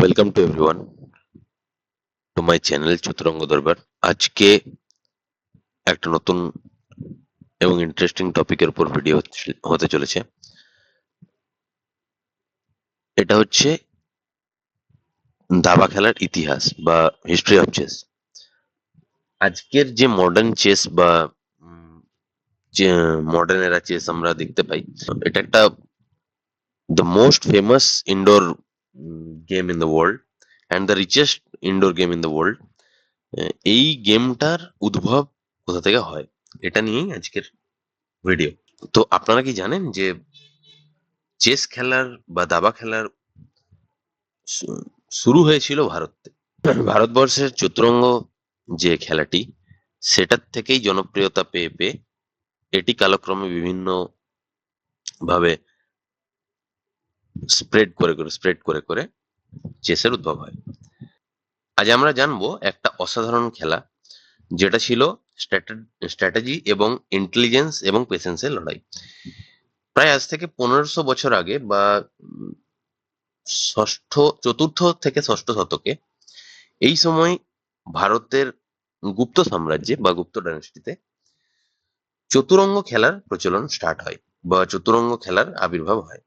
Welcome to everyone to my channel Chaturanga দরবার। আজকে একটা নতুন এবং ইন্টারেস্টিং টপিকের উপর ভিডিও হতে চলেছে। এটা হচ্ছে দাবা খেলার ইতিহাস বা হিস্ট্রি অফ চেস। আজকের যে মডার্ন চেস বা উম, যে মডার্ন এরা চেস আমরা দেখতে পাই, এটা একটা the most famous indoor game in the world and the richest indoor game in the world. এই গেমটার উদ্ভব কোথা থেকে হয়, এটা নিয়েই আজকের ভিডিও। তো আপনারা কি জানেন যে চেস খেলার বা দাবা খেলার শু- শুরু হয়েছিল ভারতে? ভারতবর্ষের চতুরঙ্গ যে খেলাটি, সেটার থেকেই জনপ্রিয়তা পেয়ে পেয়ে এটি কালক্রমে বিভিন্ন ভাবে স্প্রেড করে চেসের উদ্ভব হয়। আজ আমরা জানবো একটা অসাধারণ খেলা, যেটা ছিল স্ট্র্যাটেজি এবং ইন্টেলিজেন্স এবং পেশেন্সের লড়াই। প্রায় আজ থেকে 1500 বছর আগে বা উম, ষষ্ঠ চতুর্থ থেকে ষষ্ঠ শতকে, এই সময় ভারতের গুপ্ত সাম্রাজ্যে বা গুপ্ত ডাইনেস্টিতে চতুরঙ্গ খেলার প্রচলন স্টার্ট হয় বা চতুরঙ্গ খেলার আবির্ভাব হয়।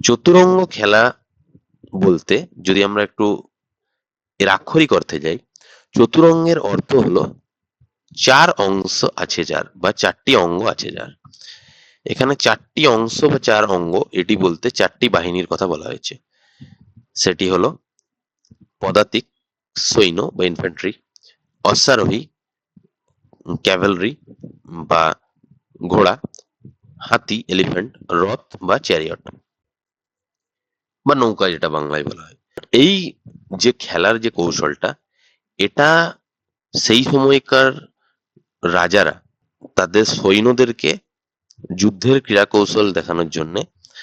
চতুরঙ্গ খেলা বলতে যদি আমরা একটু এর আক্ষরিক অর্থে যাই, চতুরঙ্গের অর্থ হলো চার অংশ আছে যার বা চারটি অঙ্গ আছে যার। এখানে চারটি অংশ বা চার অঙ্গ, এটি বলতে চারটি বাহিনীর কথা বলা হয়েছে। সেটি হলো পদাতিক, সৈন্য বা ইনফ্যান্ট্রি, অশ্বারোহী, ক্যাভেলরি বা ঘোড়া, হাতি এলিফ্যান্ট, রথ বা চ্যারিয়ট বা নৌকা যেটা বাংলায় বলা হয়। এই যে খেলার যে কৌশলটা, এটা সেই সময়কার রাজারা তাদের সৈন্যদেরকে যুদ্ধের ক্রীড়া কৌশল দেখানোর জন্য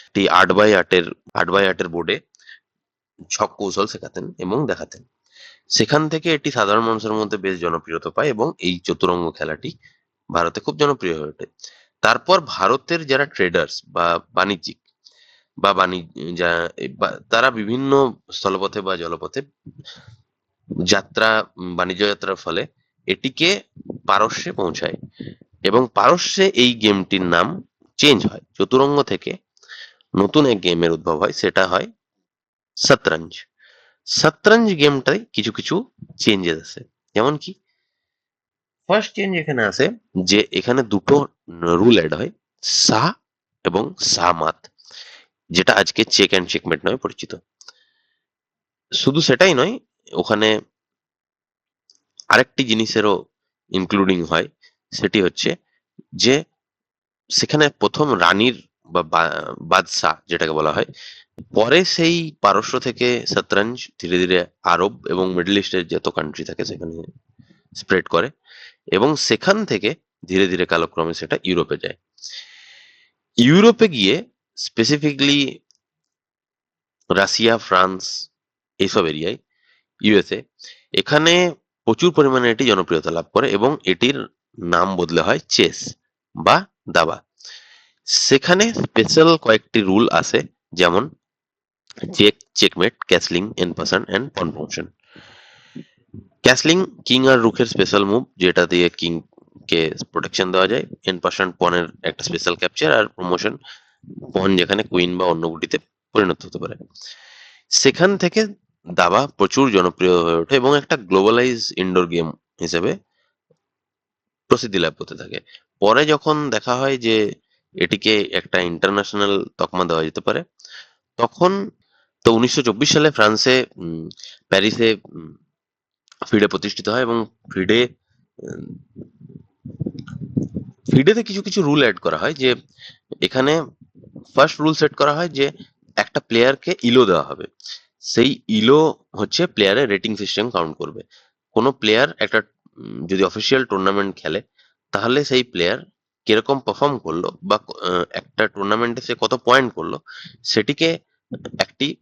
একটি 8x8 বোর্ডে ছক কৌশল শেখাতেন এবং দেখাতেন। সেখান থেকে এটি সাধারণ মানুষের মধ্যে বেশ জনপ্রিয়তা পায় এবং এই চতুরঙ্গ খেলাটি ভারতে খুব জনপ্রিয় হয়ে ওঠে। তারপর ভারতের যারা ট্রেডার্স বা বাণিজ্যিক বা তারা বিভিন্ন স্থলপথে বা জলপথে বাণিজ্য যাত্রার ফলে এটিকে পারস্যে পৌঁছায় এবং পারস্যে এই গেমটির নাম চেঞ্জ হয়। চতুরঙ্গ থেকে নতুন এক গেমের উদ্ভব হয়, সেটা হয় শতরঞ্জ। শতরঞ্জ গেমটায় কিছু কিছু চেঞ্জেস আছে। যেমন কি, ফার্স্ট চেঞ্জ এখানে আসে যে এখানে দুটো রুল অ্যাড হয়, শাহ এবং শাহ মাত, যেটা আজকে চেক অ্যান্ড চেকমেট নামে পরিচিত। শুধু সেটাই নয়, ওখানে আরেকটি জিনিসেরও ইনক্লুডিং হয়। সেটি হচ্ছে যে সেখানে প্রথম রানীর বাদশাহ যেটাকে বলা হয়, পরে সেই পারস্য থেকে শতরঞ্জ ধীরে ধীরে আরব এবং মিডল ইস্টের যত কান্ট্রি থাকে সেখানে স্প্রেড করে এবং সেখান থেকে ধীরে ধীরে কালক্রমে সেটা ইউরোপে যায়। ইউরোপে গিয়ে স্পেসিফিকলি রাশিয়া, ফ্রান্স, এইসব এরিয়ায়, ইউএসএ, এখানে প্রচুর পরিমাণে এটি জনপ্রিয়তা লাভ করে এবং এটির নাম বদলে হয় চেস বা দাবা। সেখানে স্পেশাল কয়েকটি রুল আছে, যেমন check, checkmate, castling, en passant and pawn function. Castling king আর রুখের স্পেশাল মুভ, যেটা দিয়ে কিং কে প্রোটেকশন দেওয়া যায়। এন পাসান পনের একটা স্পেশাল ক্যাপচার আর প্রমোশন, পন যেখানে কুইন বা অন্য গুটিতে পরিণত হতে পারে। সেখান থেকে দাবা প্রচুর জনপ্রিয় হয়ে ওঠে এবং একটা গ্লোবালাইজ ইনডোর গেম হিসেবে প্রসিদ্ধি লাভ করতে থাকে। পরে যখন দেখা হয় যে এটিকে একটা ইন্টারন্যাশনাল তকমা দেওয়া যেতে পারে, তখন 1924 সালে ফ্রান্সে প্যারিসে ফিডে প্রতিষ্ঠিত হয় এবং ফিডে উম, ফিডেতে কিছু কিছু রুল অ্যাড করা হয়। যে এখানে ফার্স্ট রুল সেট করা হয় যে একটা প্লেয়ারকে ইলো দেওয়া হবে। সেই ইলো হচ্ছে প্লেয়ারের রেটিং সিস্টেম কাউন্ট করবে। কোনো প্লেয়ার একটা যদি অফিসিয়াল টুর্নামেন্ট খেলে, তাহলে সেই প্লেয়ার কিরকম পারফর্ম করলো বা একটা টুর্নামেন্টে সে কত পয়েন্ট করলো, সেটিকে একটি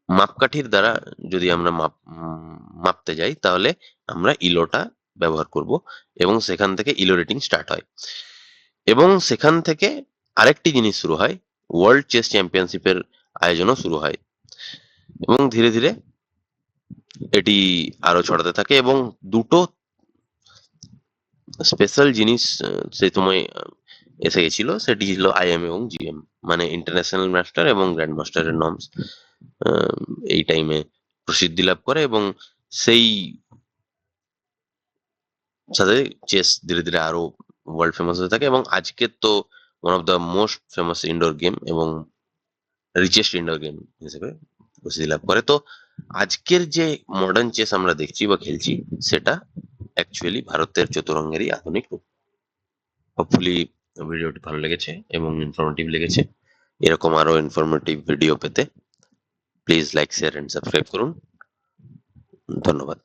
মাপকাঠির দ্বারা যদি আমরা মাপতে যাই, তাহলে আমরা ইলোটা ব্যবহার করব এবং সেখান থেকে ইলো রেটিং স্টার্ট হয় এবং সেখান থেকে আরেকটি জিনিস শুরু হয়, ওয়ার্ল্ড চেস চ্যাম্পিয়নশিপের আয়োজনও শুরু হয় এবং ধীরে ধীরে এটি আরো ছড়াতে থাকে এবং দুটো স্পেশাল জিনিস সেই সময় এসে গেছিল, সেটি ছিল আইএম এবং জিএম, মানে ইন্টারন্যাশনাল মাস্টার এবং গ্র্যান্ড মাস্টারের নর্মস এই টাইমে প্রসিদ্ধি লাভ করে এবং সেই সাথে চেস ধীরে ধীরে আরো ওয়ার্ল্ড ফেমাস হতে থাকে এবং আজকের তো one of the most famous indoor game এবং রিচেস্ট ইনডোর গেম হিসেবে প্রসিদ্ধি লাভ করে। তো আজকের যে মডার্ন চেস আমরা দেখছি বা খেলছি, সেটা অ্যাকচুয়ালি ভারতের চতুরঙ্গেরই আধুনিক রূপ। হোপফুলি ভিডিওটি ভালো লেগেছে এবং ইনফরমেটিভ লেগেছে। এরকম আরো ইনফরমেটিভ ভিডিও পেতে please like, share and subscribe করুন। ধন্যবাদ।